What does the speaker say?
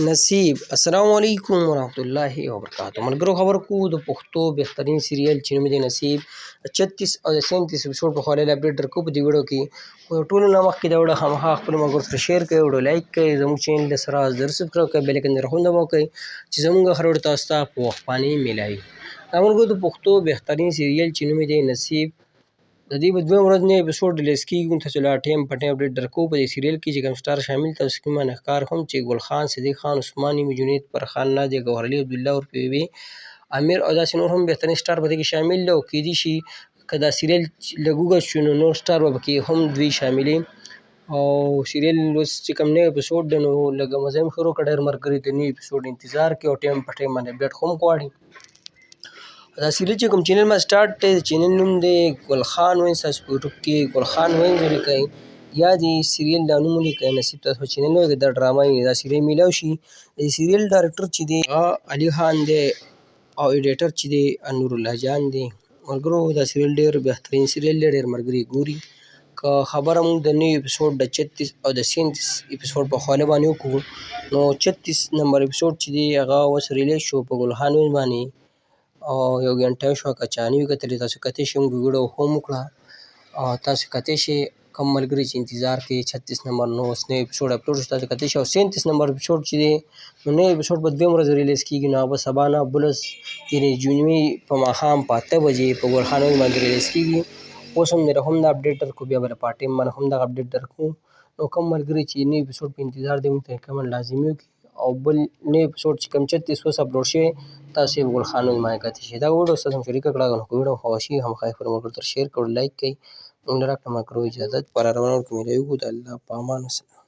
نصیب السلام علیکم ورحمۃ اللہ وبرکاتہ ملګرو خبر کو د پښتو بهترین سیریل چې نوم دی نصیب 36 او 37 اپیسوډ په خواله اپډیټ درکو په دې ویډیو کې ټول نه مخکې دا وړه خامخا خپل ملګرو سره شیر کړئ ویډیو لایک کړئ زموږ چینل سره زر سبسکرایب کړئ بیل آیکن راخونده وکړئ چې زموږ هر ویډیو تاسو ته په وخت باندې ملایي دا ملګرو د پښتو بهترین سیریل چې نوم دی نصیب د دې په دویم ورځ نه اپیسوډ ریلیز کېږي تاسو لا ټیم په ټیم اپډیټ درکو په دې سیریل کې چې کوم سټار شامل تاسو کې معنی ښکار هم چې ګل خان صدیق خان عثماني جنید فرخان نادیه ګوهرعلي عبدالله ورپوي امیر او داسې نور هم بهترین سټار په دې کې شامل دي او کېدای شي که دا سیریل لږ اوږد شي نو نور سټار به پکې هم دوی شاملې او سیریل اوس چې کوم نوی اپیسوډ دی نو لږه مزه هم شروع کړه ډېر ملګري د نوي اپیسوډ انتظار کوي او ټیم په ټیم باندې اپډیټ هم غواړي دا سیریل چې کوم چینل ما سٹارټ دی چینل نوم دی ګل خان وینز تاسو په یوټیوب کې ګل خان وینز ولیکئ یا د سیریل دا نوم ولیکئ نصیب تاسو په چینل ولیکئ دا ډرامه دا سیریل میلاو شي د سیریل ډایرکټر چې دی علي خان دی او ایډیټر چې دی نور الله جان دی ملګرو دا سیریل ډېر بهترین سیریل دی ډېر ملګري ګوري که خبره موږ د نوي اپیسوډ د 36 او د 37 اپیسوډ په خواله باندې وکړو نو 36 نمبر اپیسوډ چې دی هغه اوس ریلیز شو په ګل خان وینز باندې او یو غنټه شو کچاني وکتلې تاسو کتلی شئ موږ ویډیو هم وکړه او تاسو کتلی شئ کوم ملګري چې انتظار کوي 36 نمبر نو اوس نوی اپیسوډ اپلوډ شو تاسو کتلی شئ او 37 نمبر اپیسوډ چې دی نو نوی اپیسوډ په دویم ورځ ریلیز کېږي نو هغه به سبا نه بلس یعنې جنوي په ماښام په 8 بجې په ګل خان وینز باندې ریلیز کېږي اوس هم درته هم دا اپډیټ درکړو بیا به د پارټ ټایم باندې هم دغه اپډیټ درکړو نو کوم ملګري چې نوي اپیسوډ په انتظار دی موږ ته کمنټ لازمي وکړي او بل نوی اپیسوډ چې کوم 36 اوس اپلوډ شوی تاسو یې په ګل خان وینز باندې کتلی شئ دا ویډیو ستاسو هم شریکه کړه نو که ویډیو خوښه شي خامخا یې خپلو ملګرو سره شیر کړئ لایک کړئ موږ نه راکړه ملګرو اجازت په را روانه وړو کې میلاوي وګورو د الله په امان وسلام